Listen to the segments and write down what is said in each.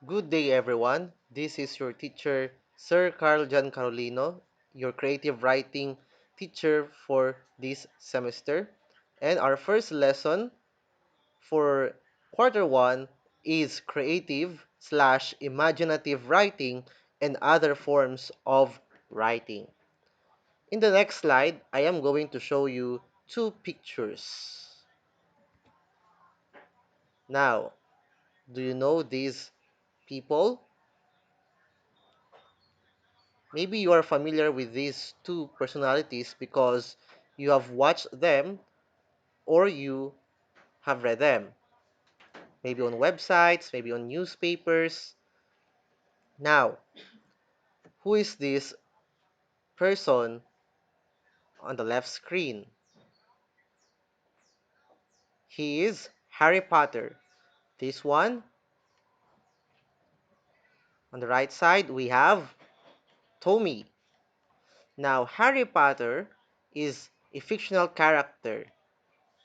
Good day, everyone. This is your teacher, Sir Carl Jan Carolino, your creative writing teacher for this semester. And our first lesson for quarter one is creative slash imaginative writing and other forms of writing. In the next slide, I am going to show you two pictures. Now, do you know these people? Maybe you are familiar with these two personalities because you have watched them or you have read them. Maybe on websites, maybe on newspapers. Now, who is this person on the left screen? He is Harry Potter. This one, on the right side, we have Tommy. Now, Harry Potter is a fictional character.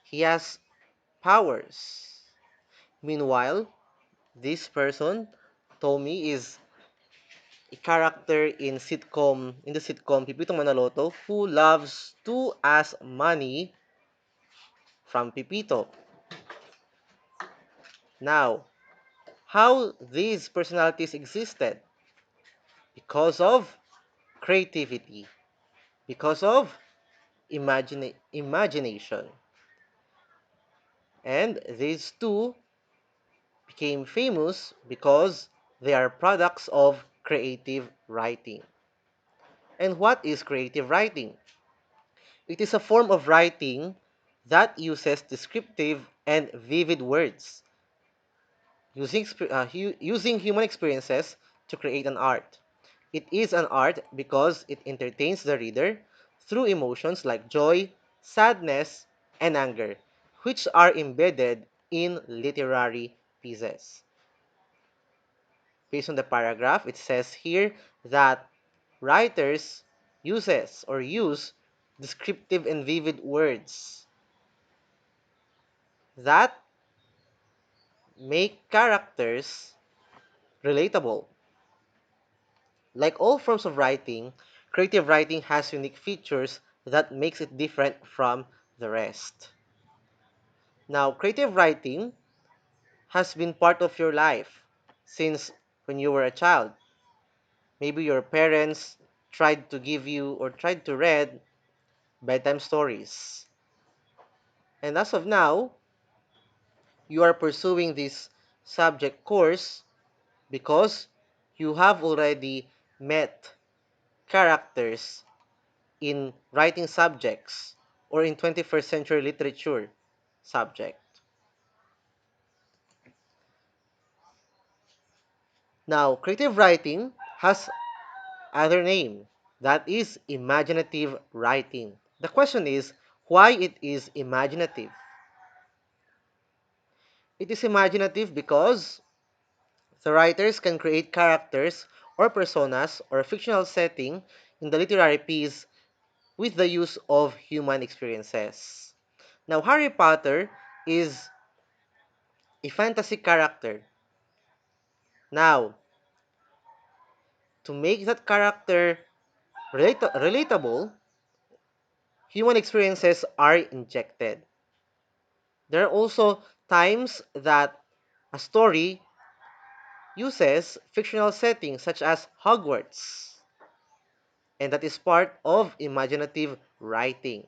He has powers. Meanwhile, this person, Tommy, is a character in the sitcom Pipito Manaloto who loves to ask money from Pipito. Now, how these personalities existed? Because of creativity, because of imagination. And these two became famous because they are products of creative writing. And what is creative writing? It is a form of writing that uses descriptive and vivid words, using human experiences to create an art. It is an art because it entertains the reader through emotions like joy, sadness, and anger, which are embedded in literary pieces. Based on the paragraph, it says here that writers use descriptive and vivid words that make characters relatable. Like all forms of writing, creative writing has unique features that makes it different from the rest. Now, creative writing has been part of your life since when you were a child. Maybe your parents tried to give you or tried to read bedtime stories. And as of now, you are pursuing this subject course because you have already met characters in writing subjects or in 21st century literature subject. Now, creative writing has other name that is imaginative writing. The question is why it is imaginative. It is imaginative because the writers can create characters or personas or a fictional setting in the literary piece with the use of human experiences. Now, Harry Potter is a fantasy character. Now, to make that character relatable, human experiences are injected. There are also times that a story uses fictional settings such as Hogwarts, and that is part of imaginative writing.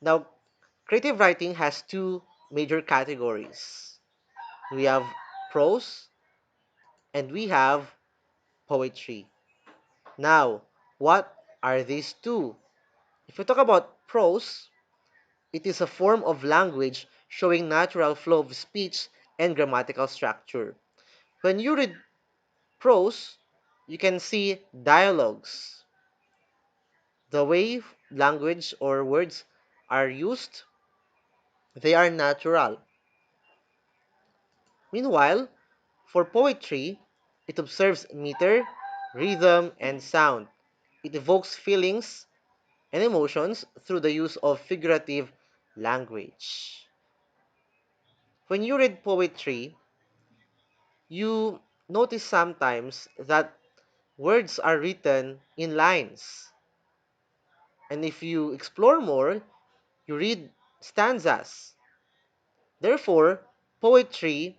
Now, creative writing has two major categories. We have prose and we have poetry. Now, what are these two? If we talk about prose, it is a form of language showing natural flow of speech and grammatical structure. When you read prose, you can see dialogues. The way language or words are used, they are natural. Meanwhile, for poetry, it observes meter, rhythm, and sound. It evokes feelings and emotions through the use of figurative language. When you read poetry, You notice sometimes that words are written in lines. And if you explore more, you read stanzas. Therefore, poetry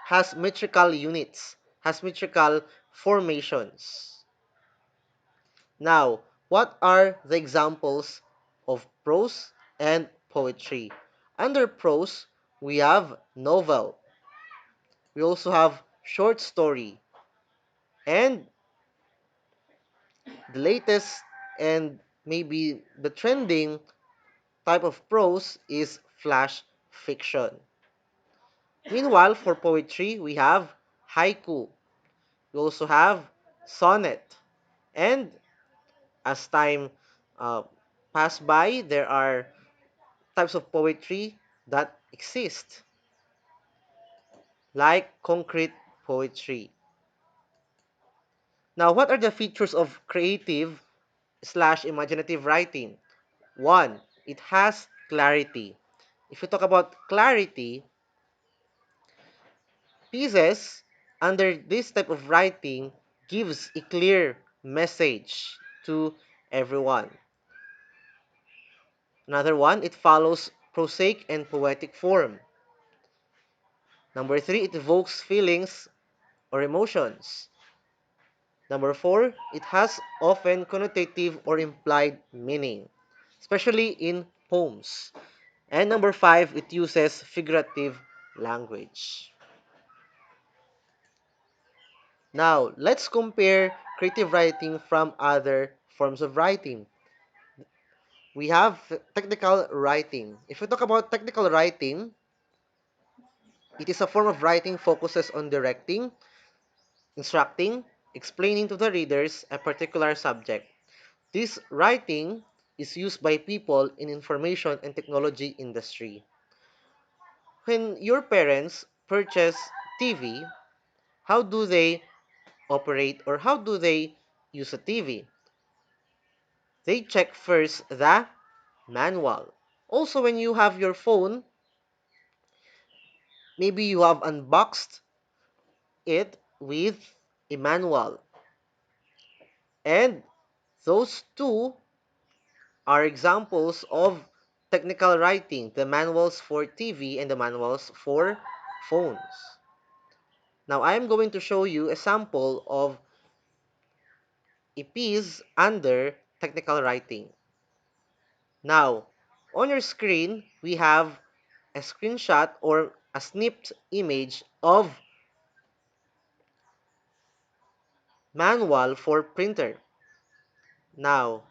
has metrical units, has metrical formations. Now, what are the examples of prose and poetry? Under prose, we have novel. We also have short story. And the latest and maybe the trending type of prose is flash fiction. Meanwhile, for poetry, we have haiku. We also have sonnet. And as time uh, pass by, there are types of poetry that exist, like concrete poetry. Now, what are the features of creative slash imaginative writing? One, it has clarity. If you talk about clarity, pieces under this type of writing gives a clear message to everyone. Another one, it follows prosaic and poetic form. Number three, it evokes feelings or emotions. Number four, it has often connotative or implied meaning, especially in poems. And number five, it uses figurative language. Now, let's compare creative writing from other forms of writing. We have technical writing. If we talk about technical writing, it is a form of writing focuses on directing, instructing, explaining to the readers a particular subject. This writing is used by people in information and technology industry. When your parents purchase TV, how do they operate or how do they use a TV? They check first the manual. Also, when you have your phone, maybe you have unboxed it with a manual. And those two are examples of technical writing, the manuals for TV and the manuals for phones. Now, I am going to show you a sample of a piece under technical writing. Now, on your screen, we have a screenshot or a snipped image of manual for printer. Now,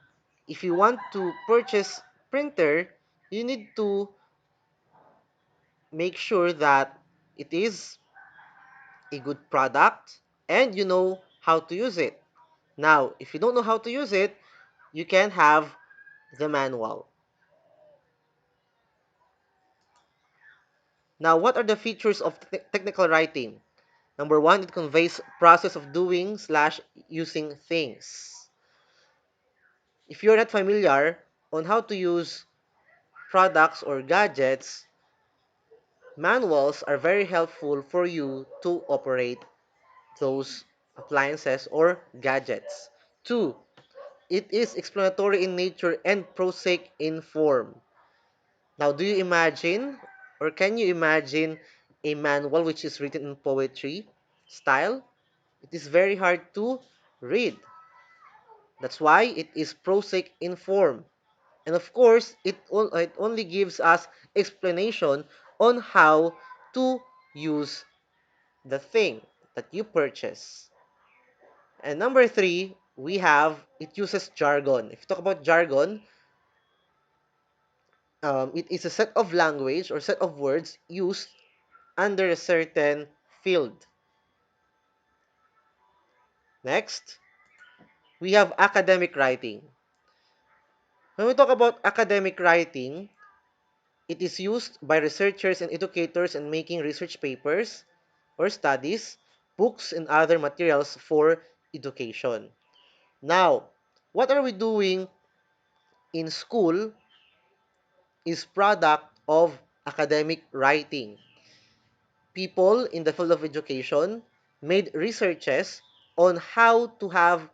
if you want to purchase printer, you need to make sure that it is a good product and you know how to use it. Now, if you don't know how to use it, you can have the manual. Now, what are the features of technical writing? Number one, it conveys process of doing slash using things. If you're not familiar on how to use products or gadgets, manuals are very helpful for you to operate those appliances or gadgets. Two, it is explanatory in nature and prosaic in form. Now, do you imagine or can you imagine a manual which is written in poetry style? It is very hard to read. That's why it is prosaic in form. And of course, it only gives us explanation on how to use the thing that you purchase. And number three, we have it uses jargon. If you talk about jargon, it is a set of language or set of words used under a certain field. Next, we have academic writing. When we talk about academic writing, it is used by researchers and educators in making research papers or studies, books, and other materials for education. Now, what are we doing in school is product of academic writing. people in the field of education made researches on how to have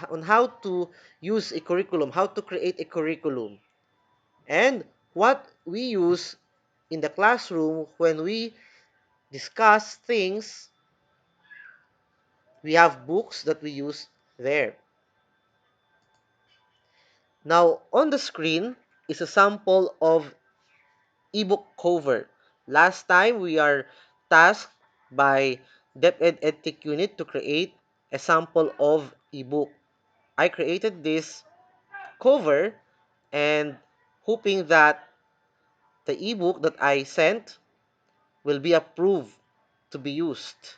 on how to use a curriculum, how to create a curriculum, and what we use in the classroom when we discuss things. We have books that we use there. Now, on the screen is a sample of ebook cover. Last time, we are tasked by DepEd EdTech unit to create a sample of ebook. I created this cover and hoping that the ebook that I sent will be approved to be used.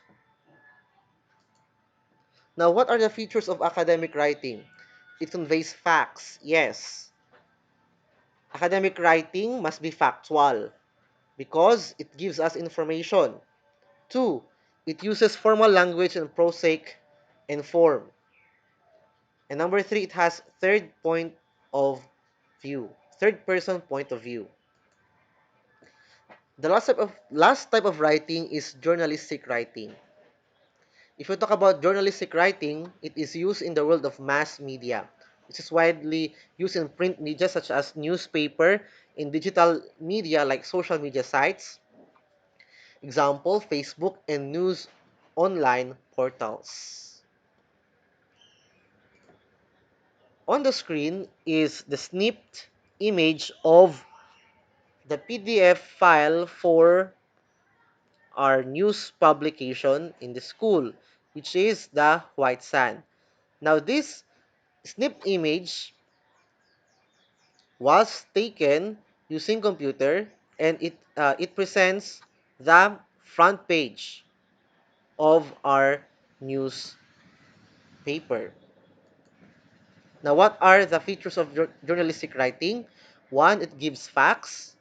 Now, what are the features of academic writing? It conveys facts, yes. Academic writing must be factual because it gives us information. Two, it uses formal language and prosaic and form. And number three, it has third person point of view. The last type of writing is journalistic writing. If you talk about journalistic writing, it is used in the world of mass media. It is widely used in print media such as newspaper, in digital media like social media sites, example, Facebook and news online portals. On the screen is the snipped image of the PDF file for our news publication in the school, which is the White Sand. Now, this snipped image was taken using computer and it presents the front page of our newspaper. Now, what are the features of journalistic writing? One, it gives facts.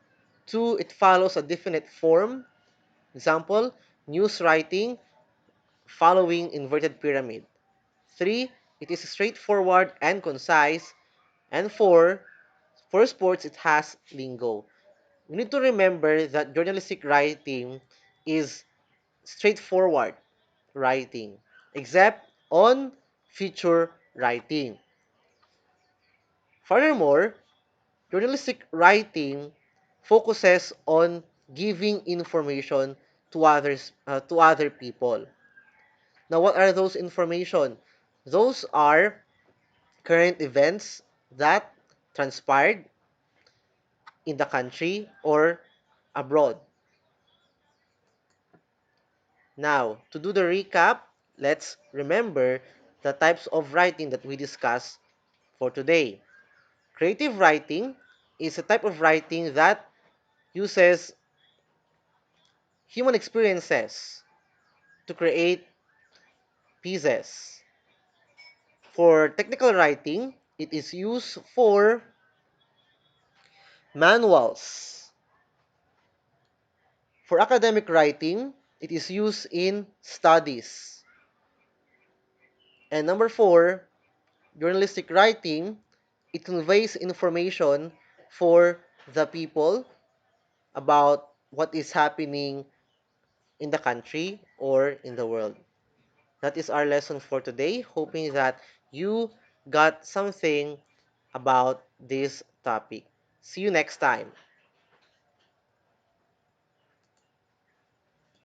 Two, it follows a definite form. Example, news writing following inverted pyramid. Three, it is straightforward and concise. And four, for sports, it has lingo. We need to remember that journalistic writing is straightforward writing, except on feature writing. Furthermore, journalistic writing focuses on giving information to other people. Now, what are those information? Those are current events that transpired in the country or abroad. Now, to do the recap, let's remember the types of writing that we discussed for today. Creative writing is a type of writing that uses human experiences to create pieces. For technical writing, it is used for manuals. For academic writing, it is used in studies. And number four, journalistic writing, it conveys information for the people about what is happening in the country or in the world. That is our lesson for today, hoping that you got something about this topic. See you next time.